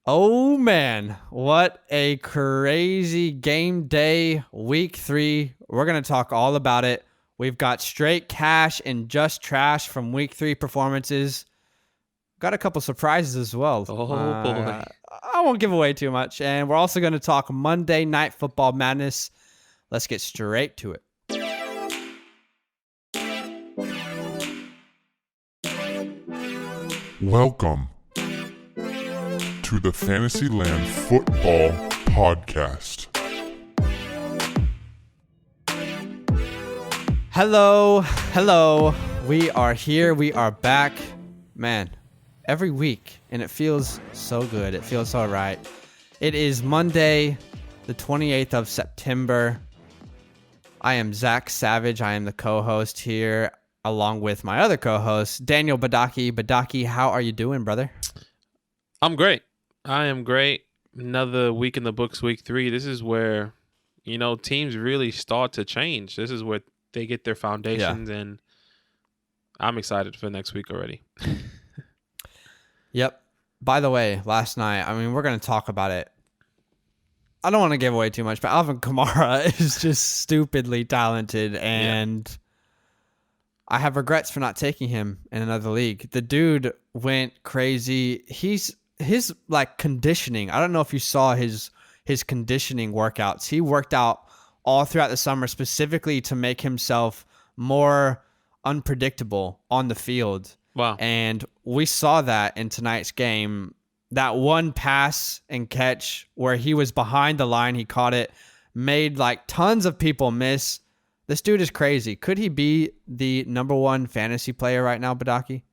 Oh man, what a crazy game day, week 3. We're going to talk all about it. We've got straight cash and just trash from week 3 performances. Got a couple surprises as well. Oh boy. I won't give away too much. And we're also going to talk Monday Night Football Madness. Let's get straight to it. Welcome to the FantasyLand Football Podcast. Hello. We are here. We are back. Man, every week, and it feels so good. It feels so right. It is Monday, the 28th of September. I am Zach Savage. I am the co-host here, along with my other co-host, Daniel Badaki. Badaki, how are you doing, brother? I'm great. I am great. Another week in the books, week 3. This is where, teams really start to change. This is where they get their foundations, and I'm excited for next week already. Yep. By the way, last night, we're going to talk about it. I don't want to give away too much, but Alvin Kamara is just stupidly talented, and I have regrets for not taking him in another league. The dude went crazy. His conditioning. I don't know if you saw his conditioning workouts. He worked out all throughout the summer specifically to make himself more unpredictable on the field. Wow. And we saw that in tonight's game. That one pass and catch where he was behind the line, he caught it, made tons of people miss. This dude is crazy. Could he be the number one fantasy player right now, Badaki?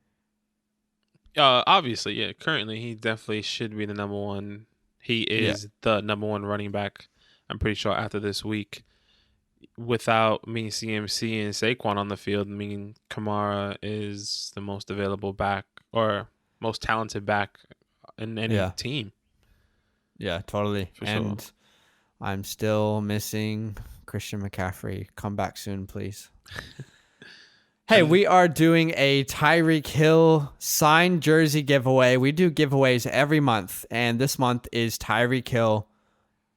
Obviously, yeah. Currently, he definitely should be the number one. He is the number one running back, I'm pretty sure, after this week. Without CMC and Saquon on the field, Kamara is the most available back or most talented back in any team. Yeah, totally. For and sure. I'm still missing Christian McCaffrey. Come back soon, please. Hey, we are doing a Tyreek Hill signed jersey giveaway. We do giveaways every month, and this month is Tyreek Hill.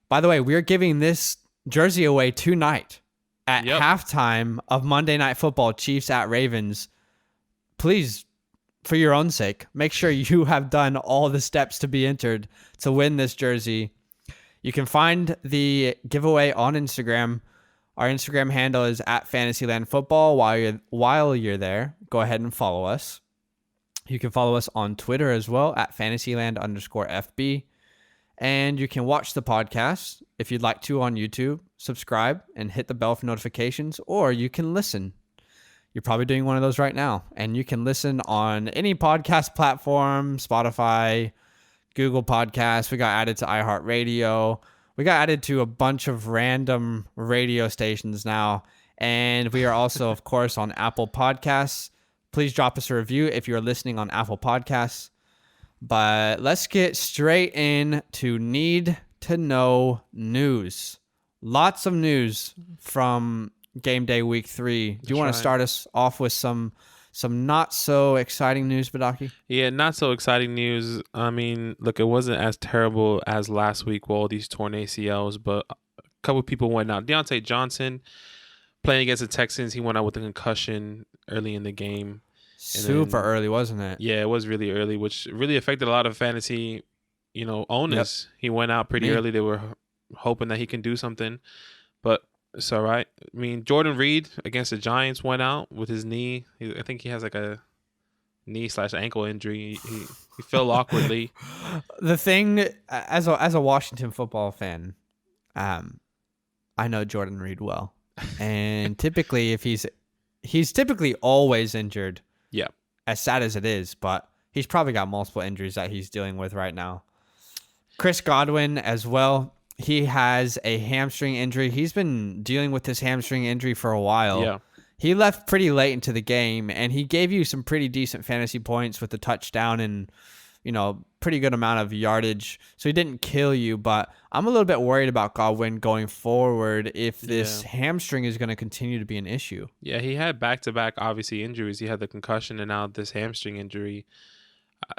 By the way, we are giving this jersey away tonight at halftime of Monday Night Football, Chiefs at Ravens. Please, for your own sake, make sure you have done all the steps to be entered to win this jersey. You can find the giveaway on Instagram. Our Instagram handle is at FantasyLand Football. While you're there, go ahead and follow us. You can follow us on Twitter as well at FantasyLand_FB. And you can watch the podcast if you'd like to on YouTube. Subscribe and hit the bell for notifications, or you can listen. You're probably doing one of those right now. And you can listen on any podcast platform, Spotify, Google Podcasts. We got added to iHeartRadio. We got added to a bunch of random radio stations now. And we are also, of course, on Apple Podcasts. Please drop us a review if you're listening on Apple Podcasts. But let's get straight into need to know news. Lots of news from game day week 3. Do you want to start us off with some not so exciting news, Badaki? Yeah, not so exciting news. Look, it wasn't as terrible as last week with all these torn ACLs, but a couple of people went out. Deontay Johnson, playing against the Texans, he went out with a concussion early in the game. Super early, wasn't it? Yeah, it was really early, which really affected a lot of fantasy, owners. Yep. He went out pretty early. They were hoping that he can do something, but it's all right. Jordan Reed against the Giants went out with his knee. I think he has a knee/ankle injury. He fell awkwardly. The thing, as a Washington football fan, I know Jordan Reed well, and typically if he's typically always injured. Yeah. As sad as it is, but he's probably got multiple injuries that he's dealing with right now. Chris Godwin as well. He has a hamstring injury. He's been dealing with this hamstring injury for a while. Yeah. He left pretty late into the game, and he gave you some pretty decent fantasy points with the touchdown and, pretty good amount of yardage. So he didn't kill you, but I'm a little bit worried about Godwin going forward if this hamstring is going to continue to be an issue. Yeah, he had back-to-back, obviously, injuries. He had the concussion and now this hamstring injury.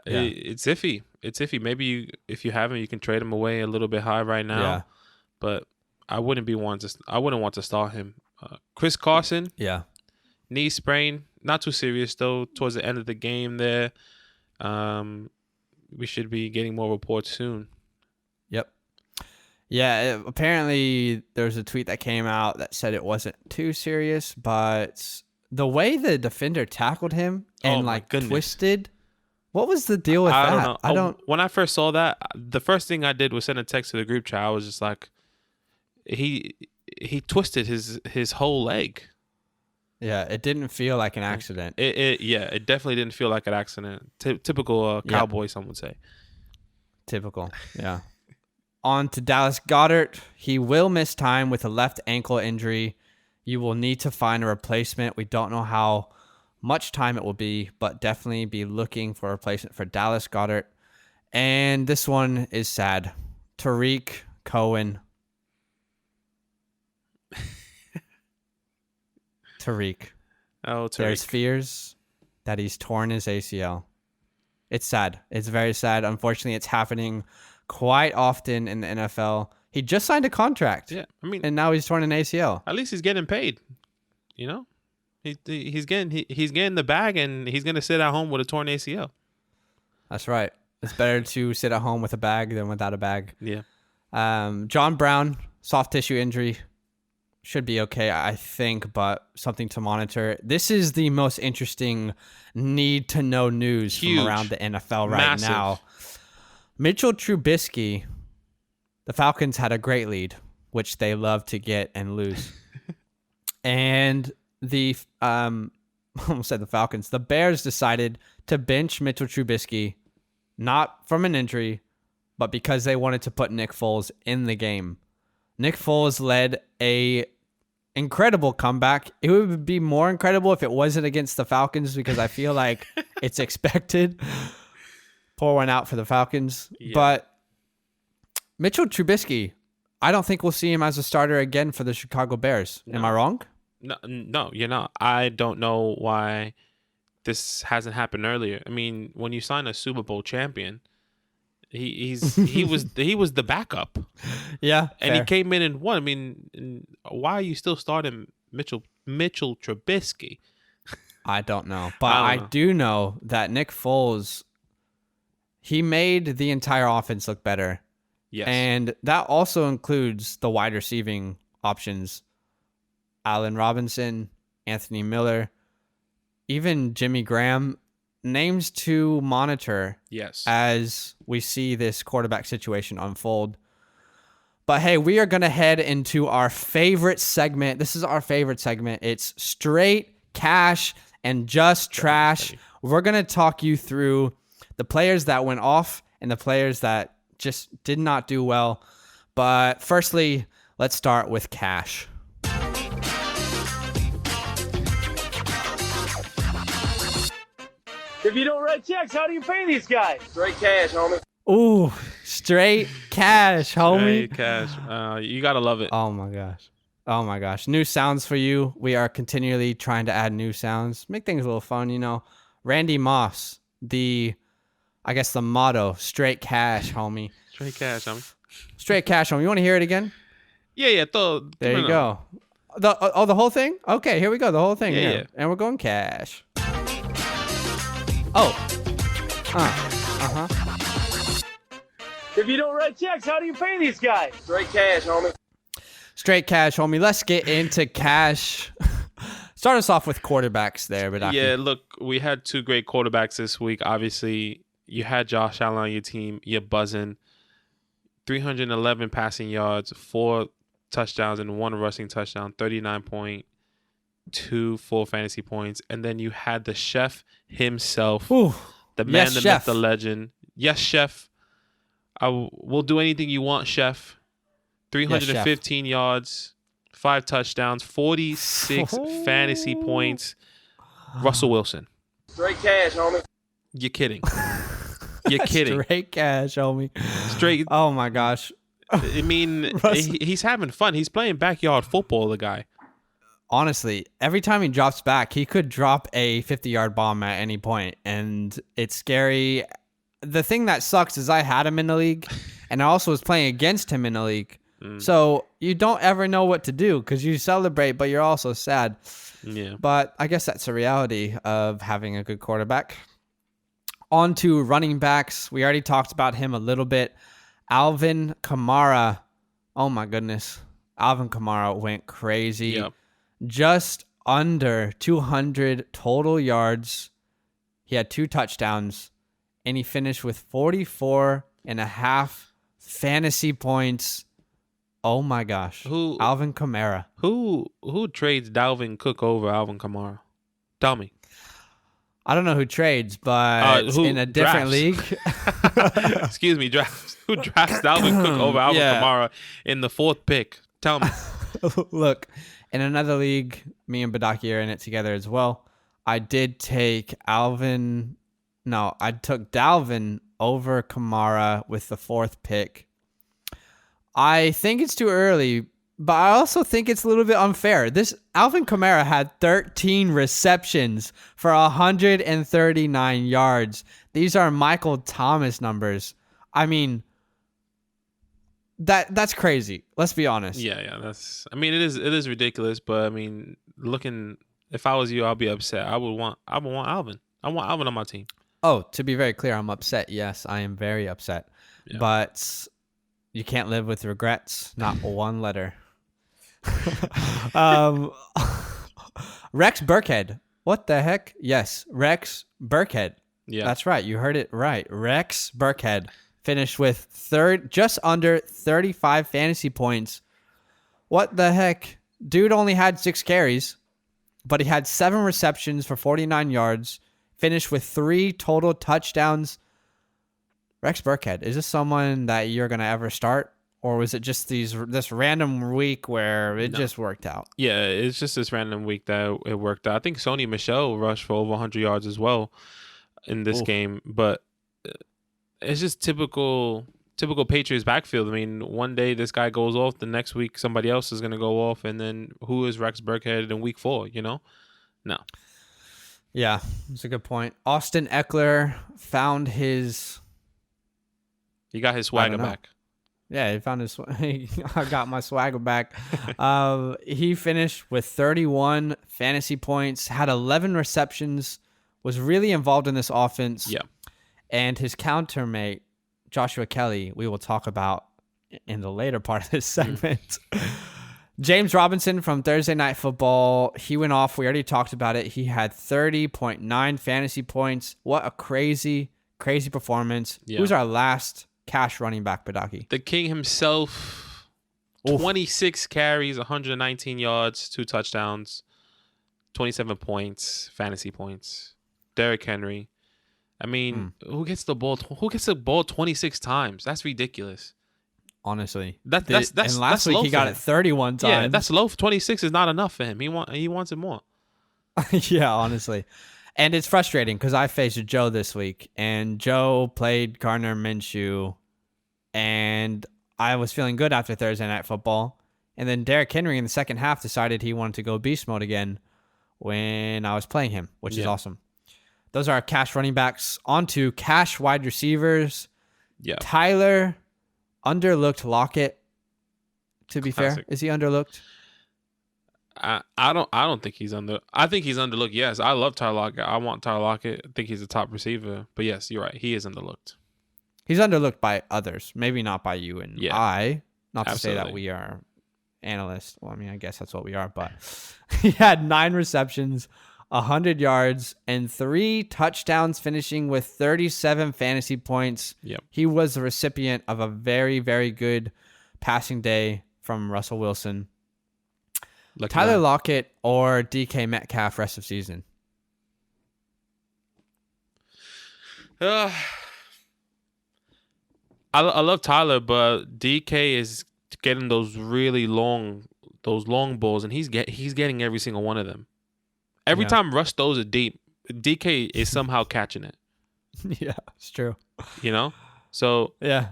Yeah. It's iffy. It's iffy. Maybe if you have him, you can trade him away a little bit high right now. Yeah. But I wouldn't want to start him. Chris Carson. Yeah. Knee sprain, not too serious though. Towards the end of the game, there, we should be getting more reports soon. Yep. Yeah. Apparently, there's a tweet that came out that said it wasn't too serious, but the way the defender tackled him and twisted. What was the deal with that? I don't know. When I first saw that, the first thing I did was send a text to the group chat. I was just like, he twisted his whole leg. Yeah, it didn't feel like an accident. It definitely didn't feel like an accident. Typical cowboy, some would say. Typical, yeah. On to Dallas Goedert. He will miss time with a left ankle injury. You will need to find a replacement. We don't know how much time it will be, but definitely be looking for a replacement for Dallas Goedert. And this one is sad. Tariq Cohen. Tariq. Oh, Tariq. There's fears that he's torn his ACL. It's sad. It's very sad. Unfortunately, it's happening quite often in the NFL. He just signed a contract. Yeah, I mean, and now he's torn an ACL. At least he's getting paid. You know, he's getting the bag, and he's gonna sit at home with a torn ACL. That's right. It's better to sit at home with a bag than without a bag. Yeah. John Brown, soft tissue injury. Should be okay, I think, but something to monitor. This is the most interesting need-to-know news from around the NFL right now. Mitchell Trubisky, the Falcons had a great lead, which they love to get and lose. And the almost said the Falcons. The Bears decided to bench Mitchell Trubisky, not from an injury, but because they wanted to put Nick Foles in the game. Nick Foles led a incredible comeback. It would be more incredible if it wasn't against the Falcons, because I feel like it's expected. Pour one out for the Falcons. Yeah. But Mitchell Trubisky, I don't think we'll see him as a starter again for the Chicago Bears. No. Am I wrong? No, you're not. I don't know why this hasn't happened earlier. I mean, when you sign a Super Bowl champion, he was the backup. Yeah, and fair. He came in and won. I mean, why are you still starting Mitchell Trubisky? I don't know, but I do know that Nick Foles, he made the entire offense look better. Yes, and that also includes the wide receiving options: Allen Robinson, Anthony Miller, even Jimmy Graham. Names to monitor, yes, as we see this quarterback situation unfold. But hey, we are going to head into our favorite segment. This is our favorite segment. It's straight cash and just trash. We're going to talk you through the players that went off and the players that just did not do well. But firstly, let's start with cash. If you don't write checks, how do you pay these guys? Straight cash, homie. Ooh, straight cash, homie. Straight cash. You gotta love it. Oh my gosh. Oh my gosh. New sounds for you. We are continually trying to add new sounds. Make things a little fun, you know. Randy Moss, the motto, straight cash, homie. Straight cash, homie. Straight cash, homie. You want to hear it again? Yeah. There you go. The whole thing? Okay, here we go. The whole thing. Yeah. And we're going cash. Oh. If you don't write checks, how do you pay these guys? Straight cash, homie. Straight cash, homie. Let's get into cash. Start us off with quarterbacks there, but yeah, look, we had two great quarterbacks this week. Obviously, you had Josh Allen on your team. You're buzzing. 311 passing yards, 4 touchdowns, and 1 rushing touchdown. 39.2 full fantasy points. And then you had the chef himself, the man, the myth, the legend. Yes, chef. I will do anything you want, chef. 315 yards, 5 touchdowns, 46 fantasy points. Russell Wilson. Straight cash, homie. You're kidding. You're kidding. Straight cash, homie. Straight. Oh my gosh. I mean, he's having fun. He's playing backyard football, the guy. Honestly, every time he drops back, he could drop a 50-yard bomb at any point, and it's scary the thing that sucks is I had him in the league, and I also was playing against him in the league. So you don't ever know what to do because you celebrate, but you're also sad. Yeah. But I guess that's a reality of having a good quarterback. On to running backs. We already talked about him a little bit. Alvin Kamara. Oh, my goodness. Alvin Kamara went crazy. Yep. Just under 200 total yards. He had 2 touchdowns, and he finished with 44.5 fantasy points. Oh my gosh. Alvin Kamara. Who trades Dalvin Cook over Alvin Kamara? Tell me. I don't know who trades, but in a different league. Excuse me, drafts. Who drafts Dalvin Cook over Alvin Kamara in the 4th pick? Tell me. Look, in another league, me and Badaki are in it together as well. I did take Dalvin over Kamara with the 4th pick. I think it's too early, but I also think it's a little bit unfair. This Alvin Kamara had 13 receptions for 139 yards. These are Michael Thomas numbers. I mean, that's crazy. Let's be honest. Yeah, it is ridiculous, but I mean, if I was you, I'll be upset. I would want Alvin. I want Alvin on my team. Oh, to be very clear, I'm upset. Yes, I am very upset. Yeah. But you can't live with regrets. Not one letter. Rex Burkhead. What the heck? Yes, Rex Burkhead. Yeah, that's right. You heard it right. Rex Burkhead finished with just under 35 fantasy points. What the heck? Dude only had 6 carries, but he had 7 receptions for 49 yards. Finished with 3 total touchdowns. Rex Burkhead, is this someone that you're going to ever start? Or was it just this random week where it just worked out? Yeah, it's just this random week that it worked out. I think Sony Michel rushed for over 100 yards as well in this game. But it's just typical Patriots backfield. I mean, one day this guy goes off, the next week somebody else is going to go off. And then who is Rex Burkhead in week 4, No. Yeah, that's a good point. Austin Eckler found his... He got his swagger back. Yeah, he found his... I got my swagger back. He finished with 31 fantasy points, had 11 receptions, was really involved in this offense. Yeah. And his countermate, Joshua Kelly, we will talk about in the later part of this segment. James Robinson from Thursday Night Football, he went off. We already talked about it. He had 30.9 fantasy points. What a crazy, crazy performance. Yeah. Who's our last cash running back, Badaki? The king himself, 26 carries, 119 yards, 2 touchdowns, 27 points, fantasy points. Derrick Henry. I mean, who gets the ball 26 times? That's ridiculous. Honestly, that's and last week he got it 31 times. Yeah, that's low. 26 is not enough for him. He wants it more. Yeah, honestly, and it's frustrating because I faced Joe this week, and Joe played Gardner Minshew, and I was feeling good after Thursday Night Football, and then Derrick Henry in the second half decided he wanted to go beast mode again when I was playing him, which is awesome. Those are our cash running backs. On to cash wide receivers. Yeah, Tyler. Underlooked Lockett. To be fair, is he underlooked? I don't think he's under. I think he's underlooked. Yes, I love Tyler Lockett. I want Tyler Lockett. I think he's a top receiver. But yes, you're right. He is underlooked. He's underlooked by others, maybe not by you and I. Not to say that we are analysts. Well, I mean, I guess that's what we are. But he had 9 receptions, 100 yards, and 3 touchdowns, finishing with 37 fantasy points. Yep. He was the recipient of a very, very good passing day from Russell Wilson. Tyler Lockett or DK Metcalf rest of season? I love Tyler, but DK is getting those really long balls, and he's getting every single one of them. Every time Russ throws it deep, DK is somehow catching it. Yeah, it's true. So yeah,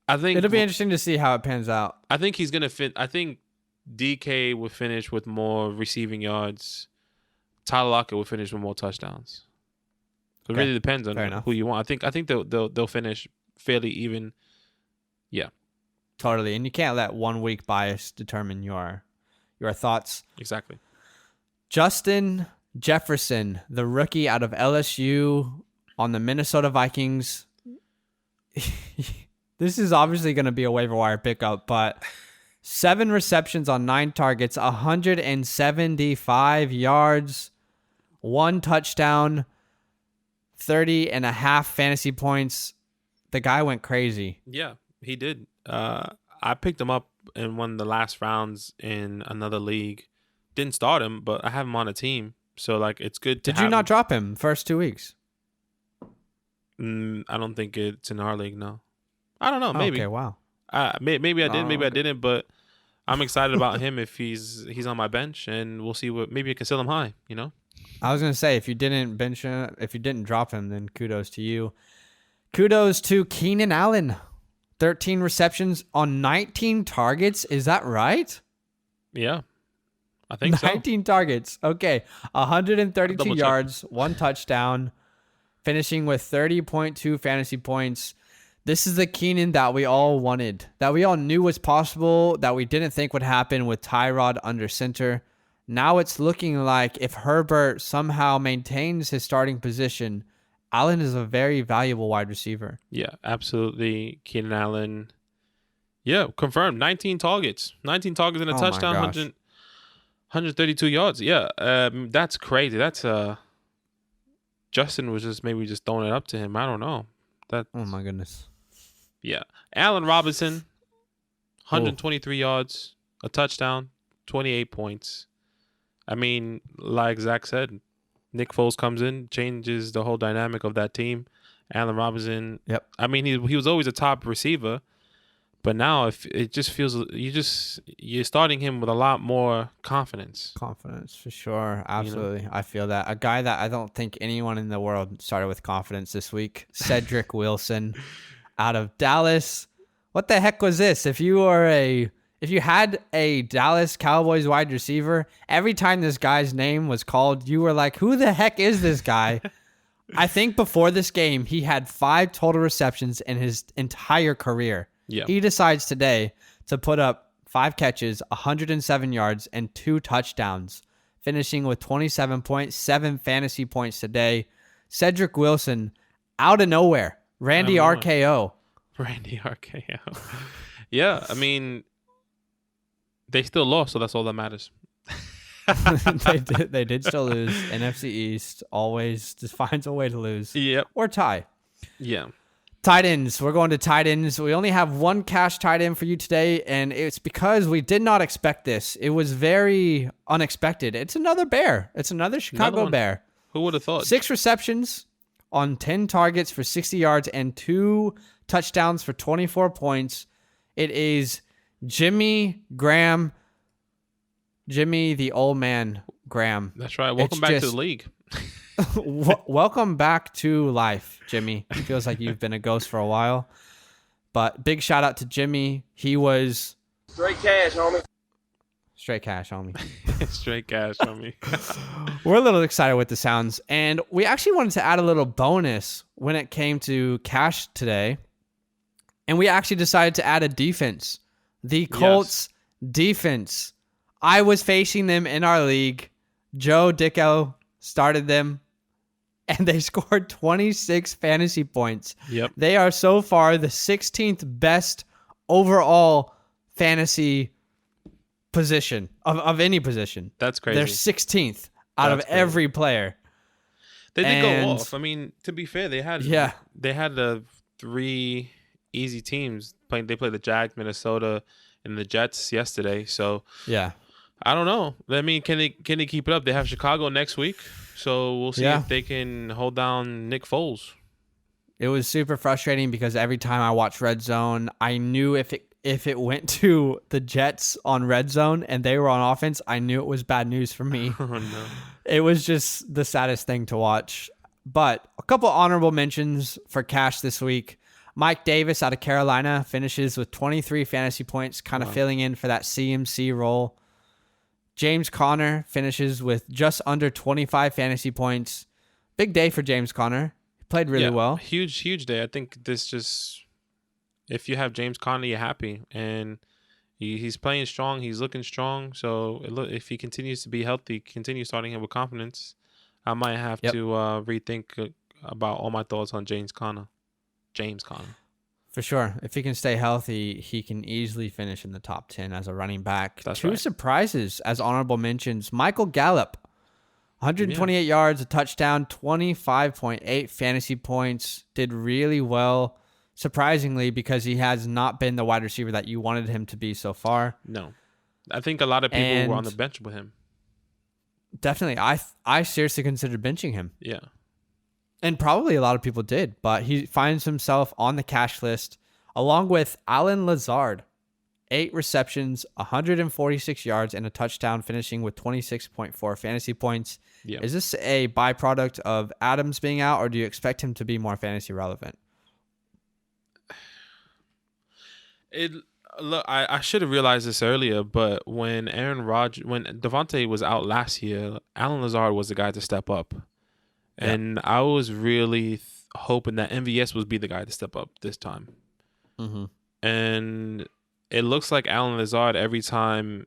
I think it'll be interesting to see how it pans out. I think he's gonna fit. I think DK will finish with more receiving yards. Tyler Lockett will finish with more touchdowns. So it really depends on enough. who you want. I think they'll finish fairly even. Yeah. Totally. And you can't let 1 week bias determine your thoughts. Exactly. Justin Jefferson, the rookie out of LSU on the Minnesota Vikings. This is obviously going to be a waiver wire pickup, but 7 receptions on 9 targets, 175 yards, 1 touchdown, 30.5 fantasy points. The guy went crazy. Yeah, he did. I picked him up in one of the last rounds in another league. Didn't start him, but I have him on a team. So, like, it's good to Did you not drop him first 2 weeks? I don't think it's in our league, no. I don't know, maybe. Okay, wow. Maybe I did, maybe I okay. didn't, but I'm excited about him if he's on my bench, and we'll see what. Maybe I can sell him high, you know? I was going to say, if you didn't bench him, if you didn't drop him, then kudos to you. Kudos to Keenan Allen. 13 receptions on 19 targets. Is that right? Yeah. I think so. 19 targets. Okay. 132 Double check. yards, 1 touchdown, finishing with 30.2 fantasy points. This is the Keenan that we all wanted, that we all knew was possible, that we didn't think would happen with Tyrod under center. Now it's looking like if Herbert somehow maintains his starting position, Allen is a very valuable wide receiver. Yeah, absolutely. Keenan Allen. Yeah, confirmed. 19 targets. 19 targets and a touchdown, 132 yards. Yeah, that's crazy. That's Justin was just maybe just throwing it up to him. I don't know. Oh my goodness. Yeah. Allen Robinson, 123 yards, a touchdown, 28 points. I mean, like Zach said, Nick Foles comes in, changes the whole dynamic of that team. Allen Robinson. Yep. I mean, he was always a top receiver, but now if it just feels you're starting him with a lot more confidence. Confidence for sure. Absolutely. I feel that. A guy that I don't think anyone in the world started with confidence this week, Cedric Wilson out of Dallas. What the heck was this? If you had a Dallas Cowboys wide receiver, every time this guy's name was called, you were like, who the heck is this guy? I think before this game, he had 5 total receptions in his entire career. Yeah. He decides today to put up 5 catches, 107 yards, and 2 touchdowns, finishing with 27.7 fantasy points today. Cedric Wilson, out of nowhere. Randy RKO. Randy RKO. Yeah, I mean, they still lost, so that's all that matters. They did still lose. NFC East always just finds a way to lose. Yep. Or tie. Yeah. Tight ends. We're going to tight ends. We only have 1 cash tight end for you today, and it's because we did not expect this. It was very unexpected. It's another Bear. It's another Chicago Bear. Who would have thought? 6 receptions on 10 targets for 60 yards and 2 touchdowns for 24 points. It is Jimmy Graham. Jimmy, the old man, Graham. That's right. Welcome back to the league. Welcome back to life, Jimmy. It feels like you've been a ghost for a while. But big shout out to Jimmy. He was... Straight cash, homie. Straight cash, homie. Straight cash, homie. We're a little excited with the sounds. And we actually wanted to add a little bonus when it came to cash today. And we actually decided to add a defense. The Colts defense. I was facing them in our league. Joe Dicko started them, and they scored 26 fantasy points. Yep. They are so far the 16th best overall fantasy position of any position. That's crazy. They're 16th out of every player. They did go off. I mean, to be fair, they had the 3 easy teams playing. They played the Jags, Minnesota, and the Jets yesterday. So yeah. I don't know. I mean, can they keep it up? They have Chicago next week, so we'll see if they can hold down Nick Foles. It was super frustrating because every time I watched Red Zone, I knew if it went to the Jets on Red Zone and they were on offense, I knew it was bad news for me. Oh no! It was just the saddest thing to watch. But a couple honorable mentions for cash this week. Mike Davis out of Carolina finishes with 23 fantasy points, kind of filling in for that CMC role. James Conner finishes with just under 25 fantasy points. big day for James Conner. He played really well. Huge day. I think this just, if you have James Conner, you're happy. And he's playing strong. He's looking strong. So if he continues to be healthy, continue starting him with confidence, I might have to rethink about all my thoughts on James Conner. For sure. If he can stay healthy, he can easily finish in the top 10 as a running back. That's Two right. surprises as honorable mentions. Michael Gallup, 128 yards, a touchdown, 25.8 fantasy points. Did really well, surprisingly, because he has not been the wide receiver that you wanted him to be so far. No. I think a lot of people were on the bench with him. Definitely. I seriously considered benching him. Yeah. And probably a lot of people did, but he finds himself on the cash list along with Allen Lazard. 8 receptions, 146 yards, and a touchdown, finishing with 26.4 fantasy points. Yeah. Is this a byproduct of Adams being out, or do you expect him to be more fantasy relevant? Look, I should have realized this earlier, but when Devontae was out last year, Allen Lazard was the guy to step up. And I was really hoping that MVS would be the guy to step up this time. Mm-hmm. And it looks like Allen Lazard, every time,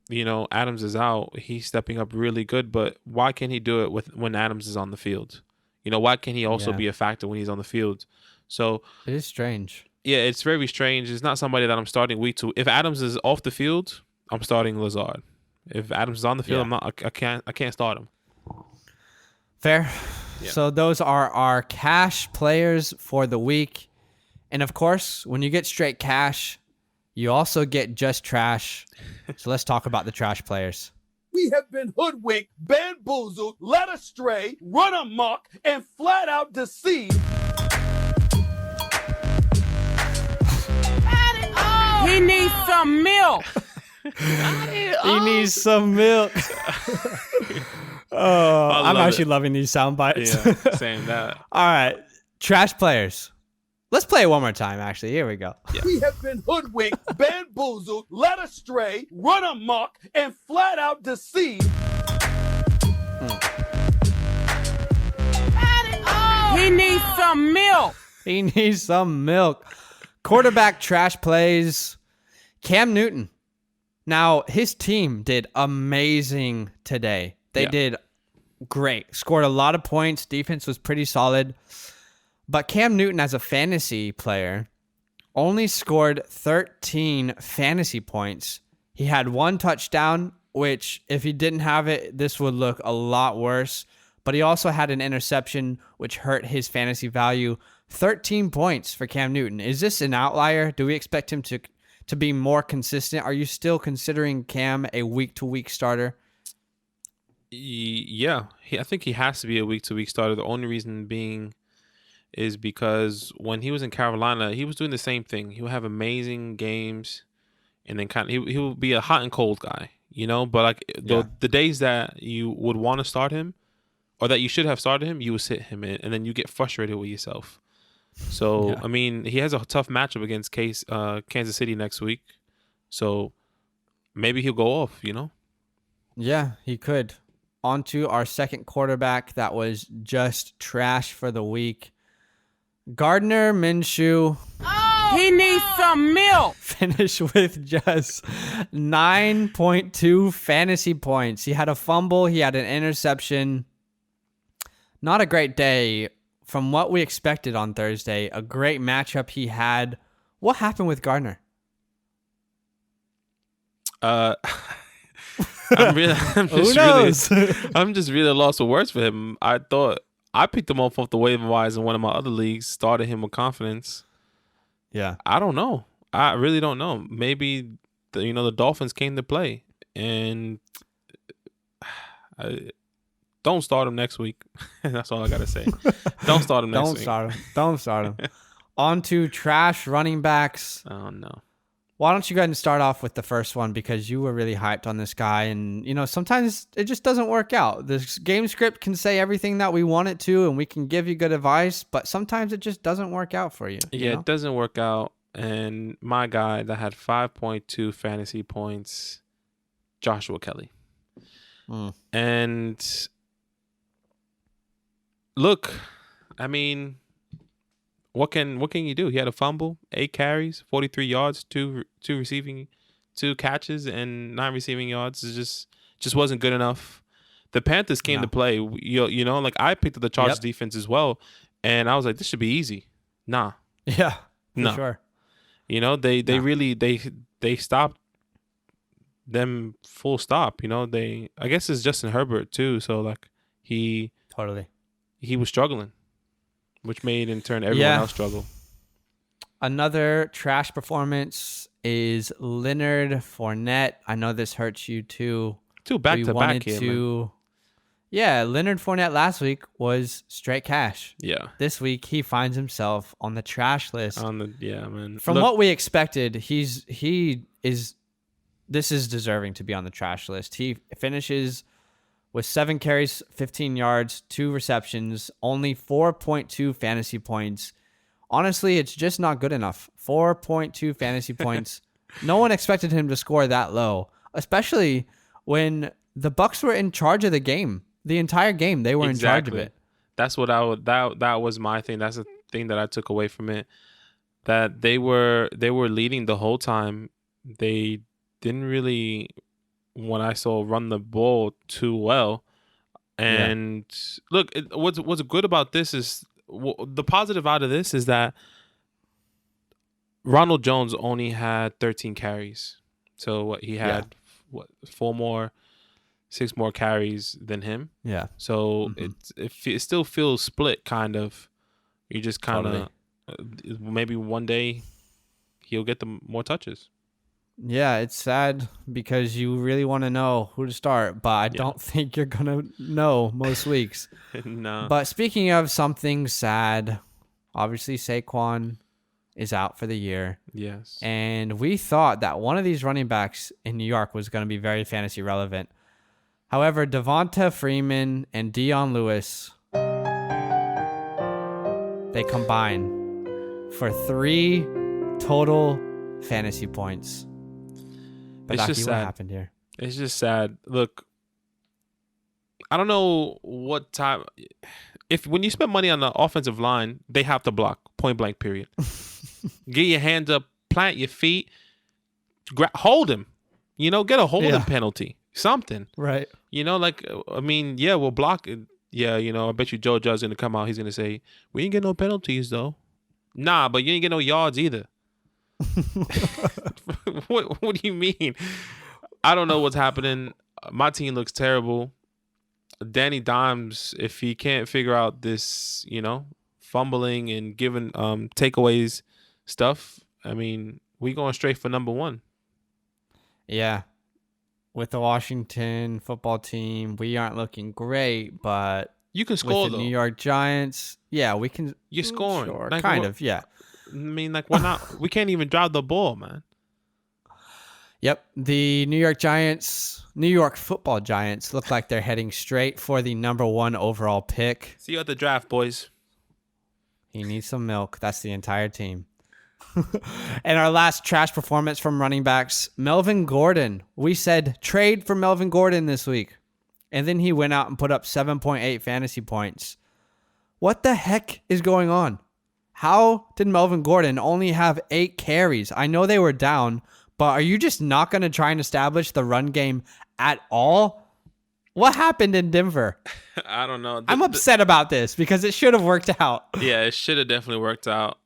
Adams is out, he's stepping up really good. But why can't he do it when Adams is on the field? Why can't he also be a factor when he's on the field? So it is strange. Yeah, it's very strange. It's not somebody that I'm starting week 2. If Adams is off the field, I'm starting Lazard. If Adams is on the field, I can't start him. Fair. Yeah. So those are our cash players for the week. And of course, when you get straight cash, you also get just trash. So let's talk about the trash players. We have been hoodwinked, bamboozled, led astray, run amok, and flat out deceived. He needs some milk. He needs some milk. Oh, I'm actually loving these sound bites. Yeah, saying that. All right. Trash players. Let's play it one more time, actually. Here we go. Yeah. We have been hoodwinked, bamboozled, led astray, run amok, and flat out deceived. He needs some milk. He needs some milk. Quarterback trash plays. Cam Newton. Now, his team did amazing today. They did great. Scored a lot of points. Defense was pretty solid. But Cam Newton, as a fantasy player, only scored 13 fantasy points. He had 1 touchdown, which if he didn't have it, this would look a lot worse. But he also had an interception, which hurt his fantasy value. 13 points for Cam Newton. Is this an outlier? Do we expect him to be more consistent? Are you still considering Cam a week-to-week starter? Yeah, I think he has to be a week-to-week starter. The only reason being is because when he was in Carolina, he was doing the same thing. He would have amazing games, and then he would be a hot and cold guy, But like the days that you would want to start him, or that you should have started him, you would sit him in, and then you get frustrated with yourself. So I mean, he has a tough matchup against Kansas City next week, so maybe he'll go off. Yeah, he could. On to our second quarterback that was just trash for the week. Gardner Minshew. He needs some milk. Finished with just 9.2 fantasy points. He had a fumble. He had an interception. Not a great day from what we expected on Thursday. A great matchup he had. What happened with Gardner? I'm just really lost for words for him. I thought I picked him off the waiver wires in one of my other leagues, started him with confidence. Yeah. I don't know. I really don't know. Maybe the Dolphins came to play, and don't start him next week. That's all I gotta say. Don't start him next week. Don't start him. On to trash running backs. Oh no. Why don't you go ahead and start off with the first one, because you were really hyped on this guy, and sometimes it just doesn't work out. This game script can say everything that we want it to, and we can give you good advice, but sometimes it just doesn't work out for you. Yeah, it doesn't work out. And my guy that had 5.2 fantasy points, Joshua Kelly. And look, I mean, what can you do? He had a fumble, 8 carries, 43 yards, two receiving, 2 catches, and 9 receiving yards. It just wasn't good enough. The Panthers came to play. You know, like I picked up the Chargers defense as well, and I was like, this should be easy. Nah. Yeah, for sure. You know, they really they stopped them full stop. You know, I guess it's Justin Herbert too. So like he was struggling, which made in turn everyone else struggle. Another trash performance is Leonard Fournette. I know this hurts you too. 2 back-to-back here, man. Yeah, Leonard Fournette last week was straight cash. Yeah. This week he finds himself on the trash list. Man. From what we expected, this is deserving to be on the trash list. He finishes with 7 carries, 15 yards, 2 receptions, only 4.2 fantasy points. Honestly, it's just not good enough. 4.2 fantasy points. No one expected him to score that low, especially when the Bucs were in charge of the game. The entire game, they were in charge of it. That's what that was my thing. That's the thing that I took away from it. That they were leading the whole time. They didn't really, when I saw, run the ball too well. And look, what's good about this is the positive out of this is that Ronald Jones only had 13 carries. So he had 6 more carries than him. Yeah. So it still feels split, kind of. You just kind of maybe one day he'll get the more touches. Yeah, it's sad because you really want to know who to start, but I don't think you're going to know most weeks. No. But speaking of something sad, obviously Saquon is out for the year. Yes. And we thought that one of these running backs in New York was going to be very fantasy relevant. However, Devonta Freeman and Dion Lewis, they combine for 3 total fantasy points. But it's just sad. What happened here? It's just sad. Look, I don't know what time. When you spend money on the offensive line, they have to block, point blank, period. Get your hands up, plant your feet, hold him. You know, get a holding penalty. Something. Right. You know, like, I mean, we'll block it. Yeah, you know, I bet you Joe Judge's going to come out. He's going to say, we ain't get no penalties, though. Nah, but you ain't get no yards either. What do you mean? I don't know what's happening. My team looks terrible. Danny Dimes, if he can't figure out this, you know, fumbling and giving takeaways stuff, I mean, we going straight for number 1. Yeah. With the Washington football team, we aren't looking great, but you can score with the New York Giants, we can. You're scoring, sure, like, kind of, yeah. I mean, like, we're not. We can't even drive the ball, man. Yep, the New York football Giants, look like they're heading straight for the number 1 overall pick. See you at the draft, boys. He needs some milk. That's the entire team. And our last trash performance from running backs, Melvin Gordon. We said trade for Melvin Gordon this week. And then he went out and put up 7.8 fantasy points. What the heck is going on? How did Melvin Gordon only have 8 carries? I know they were down, but are you just not going to try and establish the run game at all? What happened in Denver? I don't know. I'm upset about this because it should have worked out. Yeah, it should have definitely worked out.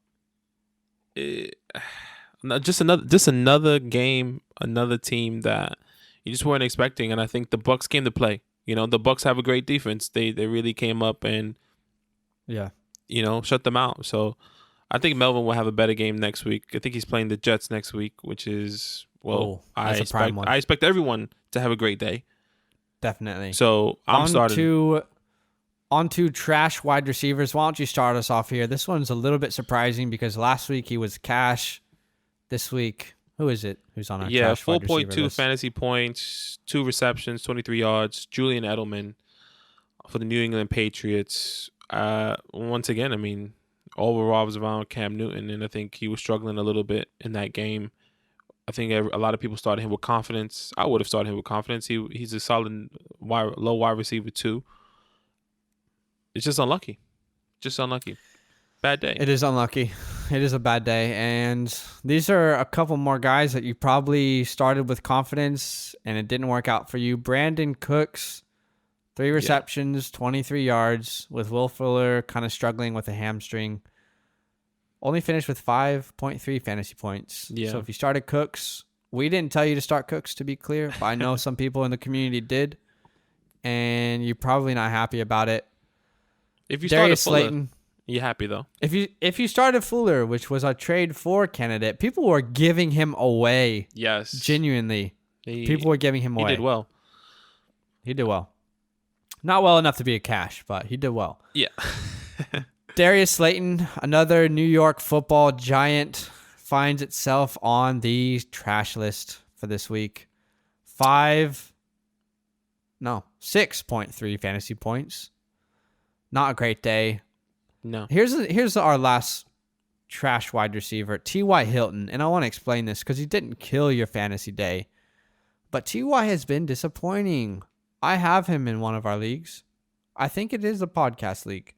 Just another game, another team that you just weren't expecting, and I think the Bucs came to play. You know, the Bucs have a great defense. They really came up and shut them out. So I think Melvin will have a better game next week. I think he's playing the Jets next week, which is I expect everyone to have a great day. Definitely. So I'm starting. On to trash wide receivers. Why don't you start us off here? This one's a little bit surprising because last week he was cash. This week, who is it? Who's on our trash wide receiver list? 4.2 fantasy points, 2 receptions, 23 yards. Julian Edelman for the New England Patriots. Once again, I mean, all revolves around Cam Newton, and I think he was struggling a little bit in that game. I think a lot of people started him with confidence. I would have started him with confidence. He's a solid low wide receiver too. it's just unlucky. Just unlucky. Bad day. It is unlucky. It is a bad day. And these are a couple more guys that you probably started with confidence and it didn't work out for you. Brandon Cooks, 3 receptions, 23 yards, with Will Fuller kind of struggling with a hamstring. Only finished with 5.3 fantasy points. Yeah. So if you started Cooks, we didn't tell you to start Cooks, to be clear, but I know some people in the community did, and you're probably not happy about it. If you started Darius Fuller, Slayton, you happy though? if you started Fuller, which was our trade for candidate, people were giving him away. Yes. Genuinely. People were giving him away. He did well. He did well. Not well enough to be a cash, but he did well. Yeah. Darius Slayton, another New York Football giant, finds itself on the trash list for this week. 6.3 fantasy points. Not a great day. No. Here's our last trash wide receiver, T.Y. Hilton. And I want to explain this because he didn't kill your fantasy day. But T.Y. has been disappointing. I have him in one of our leagues. I think it is a podcast league.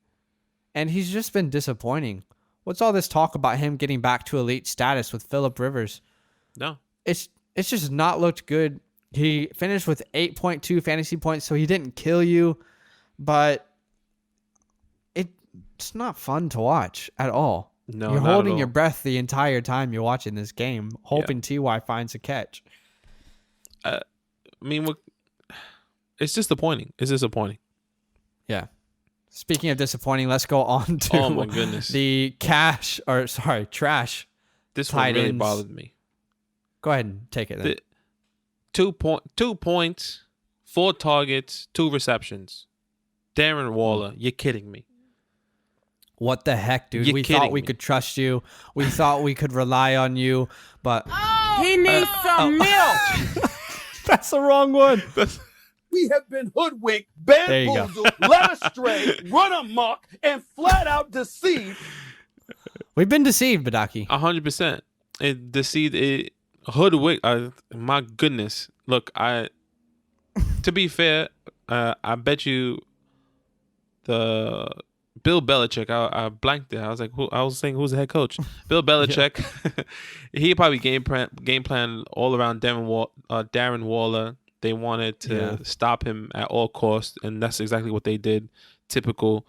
And he's just been disappointing. What's all this talk about him getting back to elite status with Phillip Rivers? No. It's just not looked good. He finished with 8.2 fantasy points, so he didn't kill you. But it's not fun to watch at all. No, you're not holding at all. your breath the entire time you're watching this game, hoping Ty finds a catch. I mean, it's disappointing. It's disappointing. Yeah. Speaking of disappointing, let's go on to Oh my goodness. the trash. This one really ends. bothered me. Go ahead and take it then. 2 points, 4 targets, 2 receptions. Darren Waller, you're kidding me. What the heck, dude? You're We kidding thought we me. could trust you. We thought we could rely on you, but He needs some milk. that's the wrong one. We have been hoodwinked, There you go. bamboozled, led astray, run amok, and flat out deceived. We've been deceived, Badaki. 100%. It deceived. It hoodwick. My goodness. Look, to be fair, I bet you the Bill Belichick. I blanked there. I was like, I was saying, who's the head coach? Bill Belichick. He probably game plan all around Darren Waller. They wanted to stop him at all costs, and that's exactly what they did. Typical.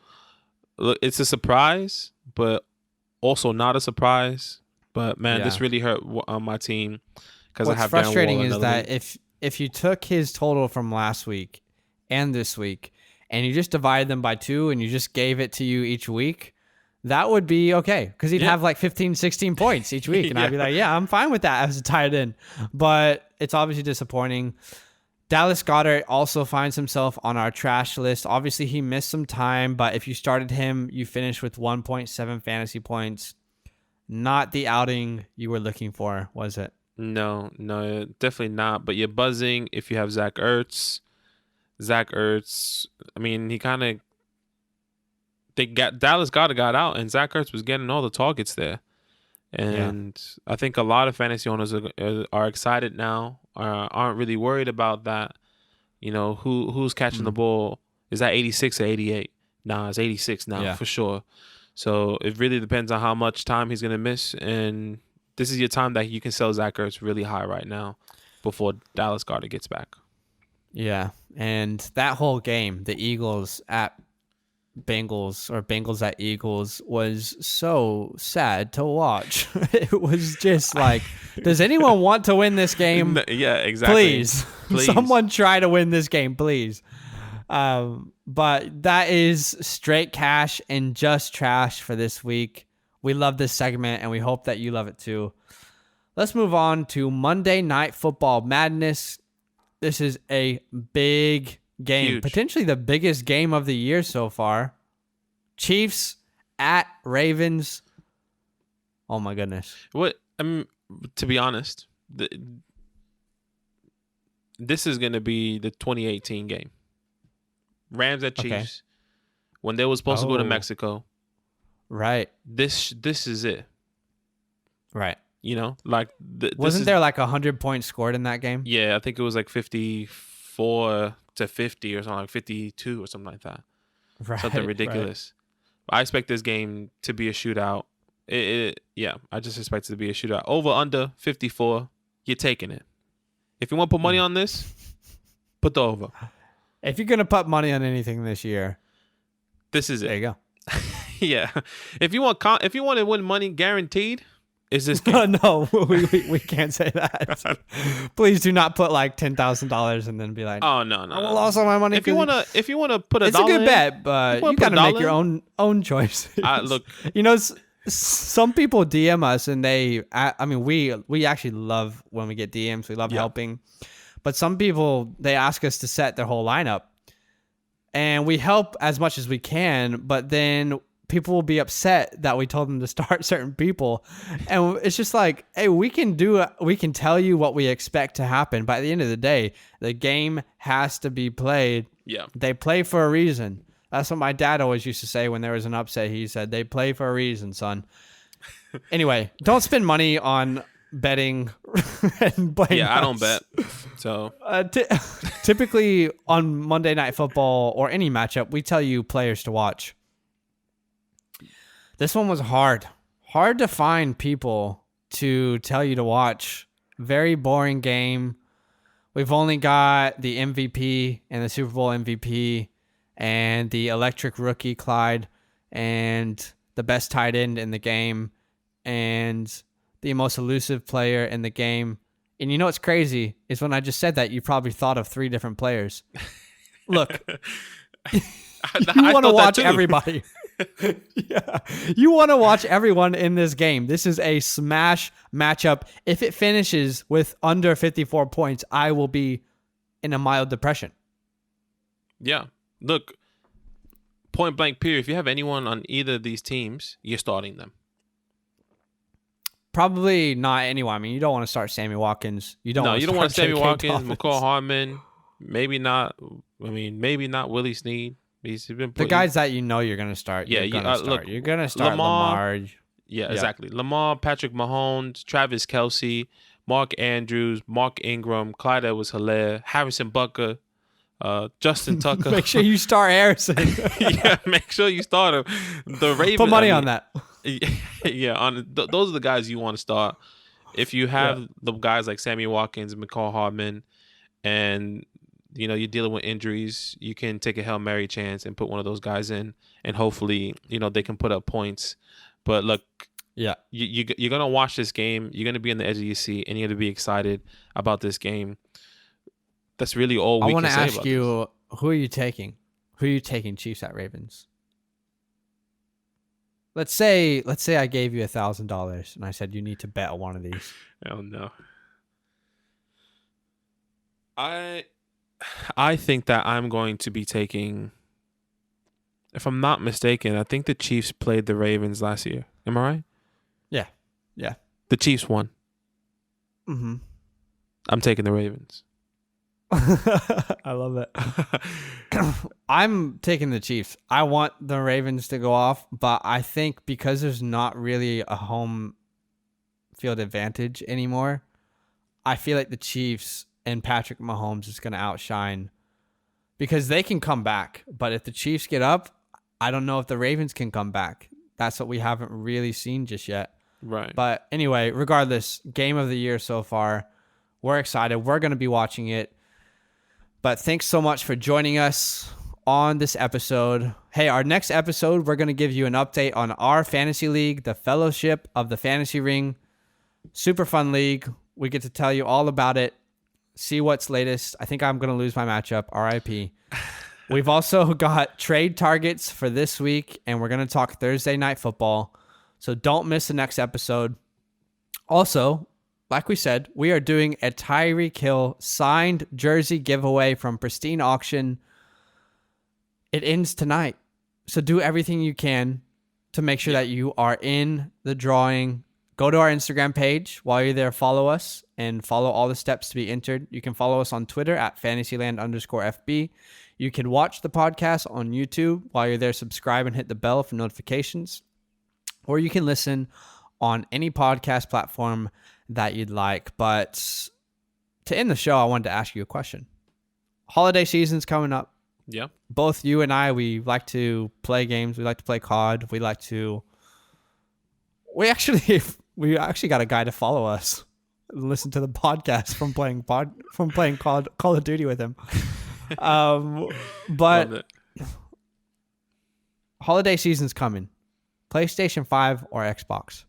Look, it's a surprise, but also not a surprise. But man, this really hurt on my team because I have What's frustrating Darren Waller is in the that league. if you took his total from last week and this week and you just divided them by 2 and you just gave it to you each week, that would be okay because he'd have like 15, 16 points each week. And I'd be like, yeah, I'm fine with that as a tight end. But it's obviously disappointing. Dallas Goedert also finds himself on our trash list. Obviously, he missed some time, but if you started him, you finished with 1.7 fantasy points. Not the outing you were looking for, was it? No, definitely not. But you're buzzing if you have Zach Ertz. I mean, Dallas got out, and Zach Ertz was getting all the targets there. And I think a lot of fantasy owners are excited now, aren't really worried about that. You know, who's catching the ball? Is that 86 or 88? Nah, it's 86 now for sure. So it really depends on how much time he's going to miss. And this is your time that you can sell Zach Ertz really high right now before Dallas Goedert gets back. Yeah, and that whole game, the Eagles at Bengals or Bengals at Eagles, was so sad to watch. It was just like, does anyone want to win this game? Yeah, exactly. Please. Someone try to win this game, please. But that is straight cash and just trash for this week. We love this segment, and we hope that you love it too. Let's move on to Monday Night Football Madness. This is a big game, Huge. potentially the biggest game of the year so far. Chiefs at Ravens. Oh my goodness. To be honest, this is going to be the 2018 game. Rams at Chiefs. Okay. When they were supposed to go to Oh. Mexico. Right. This is it. Right. You know, like Wasn't there like 100 points scored in that game? Yeah, I think it was like 54 to 50 or something, like 52 or something like that. something ridiculous. I expect this game to be a shootout. I just expect it to be a shootout. Over under 54. You're taking it. If you want to put money on this, put the over. If you're gonna put money on anything this year, this is it. There you go. Yeah. If you want to win money guaranteed, is this game? No, we can't say that. Please do not put like $10,000 and then be like, oh no. I lost all my money. If you wanna put it's a good bet, but you gotta make your own choices. Look, some people DM us and we actually love when we get DMs. We love helping, but some people, they ask us to set their whole lineup, and we help as much as we can, but then people will be upset that we told them to start certain people. And it's just like, hey, we can tell you what we expect to happen. But at the end of the day, the game has to be played. Yeah. They play for a reason. That's what my dad always used to say when there was an upset. He said, they play for a reason, son. Anyway, don't spend money on betting and playing. Yeah, I don't bet. So typically on Monday Night Football or any matchup, we tell you players to watch. This one was hard to find people to tell you to watch. Very boring game. We've only got the MVP and the Super Bowl MVP and the electric rookie Clyde and the best tight end in the game and the most elusive player in the game. And you know what's crazy is when I just said that, you probably thought of 3 different players. Look, you want to watch everybody. Yeah, you want to watch everyone in this game. This is a smash matchup. If it finishes with under 54 points, I will be in a mild depression. Yeah. Look, point blank period. If you have anyone on either of these teams, you're starting them. Probably not anyone. I mean, you don't want to start Sammy Watkins. You don't want to Sammy Watkins, McCall Hardman. Maybe not. I mean, maybe not Willie Snead. He's been the guys that you're going to start. Yeah, you're going to start Lamar. Yeah, exactly. Lamar, Patrick Mahomes, Travis Kelce, Mark Andrews, Mark Ingram, Clyde Edwards-Helaire, Harrison Butker, Justin Tucker. Make sure you start Harrison. Yeah, make sure you start him. The Ravens. Put money on that. Yeah, those are the guys you want to start. If you have the guys like Sammy Watkins and McCall Hardman, and you're dealing with injuries, you can take a Hail Mary chance and put one of those guys in, and hopefully, they can put up points. But look, you're going to watch this game. You're going to be on the edge of your seat, and you're going to be excited about this game. That's really all we can say about I want to ask you, who are you taking? Who are you taking, Chiefs at Ravens? Let's say I gave you $1,000 and I said you need to bet on one of these. Oh no. I think that I'm going to be taking, if I'm not mistaken, I think the Chiefs played the Ravens last year. Am I right? Yeah. Yeah. The Chiefs won. Mm-hmm. I'm taking the Ravens. I love it. I'm taking the Chiefs. I want the Ravens to go off, but I think because there's not really a home field advantage anymore, I feel like the Chiefs and Patrick Mahomes is going to outshine because they can come back. But if the Chiefs get up, I don't know if the Ravens can come back. That's what we haven't really seen just yet. Right. But anyway, regardless, game of the year so far. We're excited. We're going to be watching it. But thanks so much for joining us on this episode. Hey, our next episode, we're going to give you an update on our fantasy league, the Fellowship of the Fantasy Ring. Super fun league. We get to tell you all about it. See what's latest. I think I'm going to lose my matchup. RIP. We've also got trade targets for this week, and we're going to talk Thursday Night Football. So don't miss the next episode. Also, like we said, we are doing a Tyreek Hill signed jersey giveaway from Pristine Auction. It ends tonight. So do everything you can to make sure that you are in the drawing. Go to our Instagram page. While you're there, follow us and follow all the steps to be entered. You can follow us on Twitter at FantasyLand_FB. You can watch the podcast on YouTube. While you're there, subscribe and hit the bell for notifications. Or you can listen on any podcast platform that you'd like. But to end the show, I wanted to ask you a question. Holiday season's coming up. Yeah. Both you and I, we like to play games. We like to play COD. We actually got a guy to follow us and listen to the podcast from playing Call of Duty with him. But holiday season's coming. PlayStation 5 or Xbox?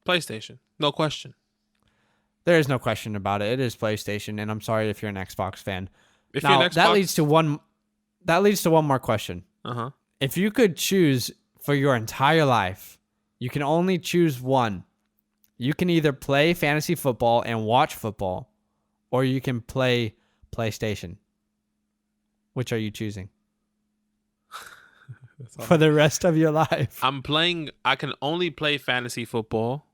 PlayStation. No question. There is no question about it. It is PlayStation, and I'm sorry if you're an Xbox fan. If now, you're an Xbox, that leads to one more question. Uh-huh. If you could choose for your entire life, you can only choose one. You can either play fantasy football and watch football, or you can play PlayStation. Which are you choosing? For the rest of your life. I can only play fantasy football.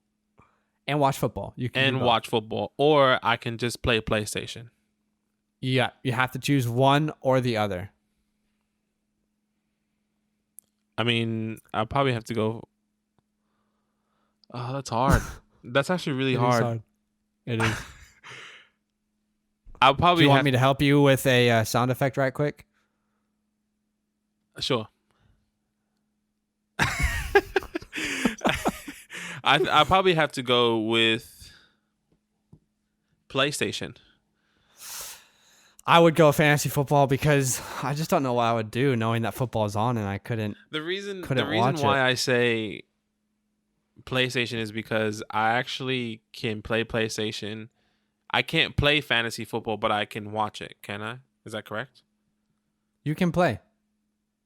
And watch football. You can watch football. Or I can just play PlayStation. Yeah, you have to choose one or the other. I mean, I'll probably have to go. Oh, that's hard. That's actually really hard. It is. I'll probably. Do you want me to help you with a sound effect right quick? Sure. I probably have to go with PlayStation. I would go fantasy football because I just don't know what I would do knowing that football is on and I couldn't. The reason watch why it. I say PlayStation is because I actually can play PlayStation. I can't play fantasy football, but I can watch it. Can I? Is that correct? You can play.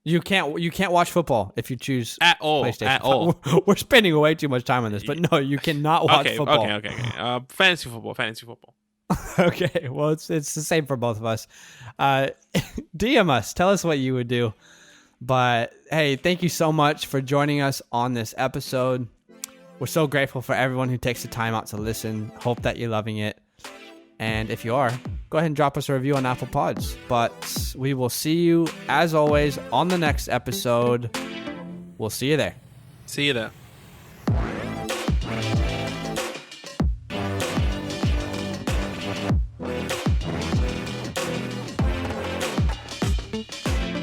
You can't watch football if you choose at all. PlayStation. At all. We're spending way too much time on this, but no, you cannot watch football. Okay. Fantasy football. Okay, well, it's the same for both of us. DM us. Tell us what you would do. But, hey, thank you so much for joining us on this episode. We're so grateful for everyone who takes the time out to listen. Hope that you're loving it. And if you are, go ahead and drop us a review on Apple Pods. But we will see you, as always, on the next episode. We'll see you there. See you there.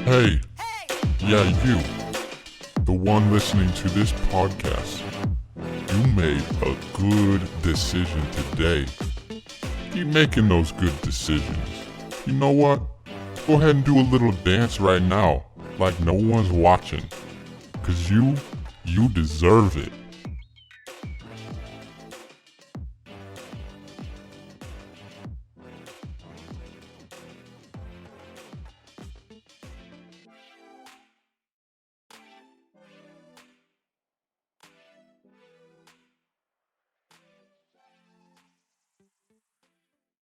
Hey, yeah, you, the one listening to this podcast, you made a good decision today. Keep making those good decisions. You know what? Go ahead and do a little dance right now, like no one's watching. 'Cause you deserve it.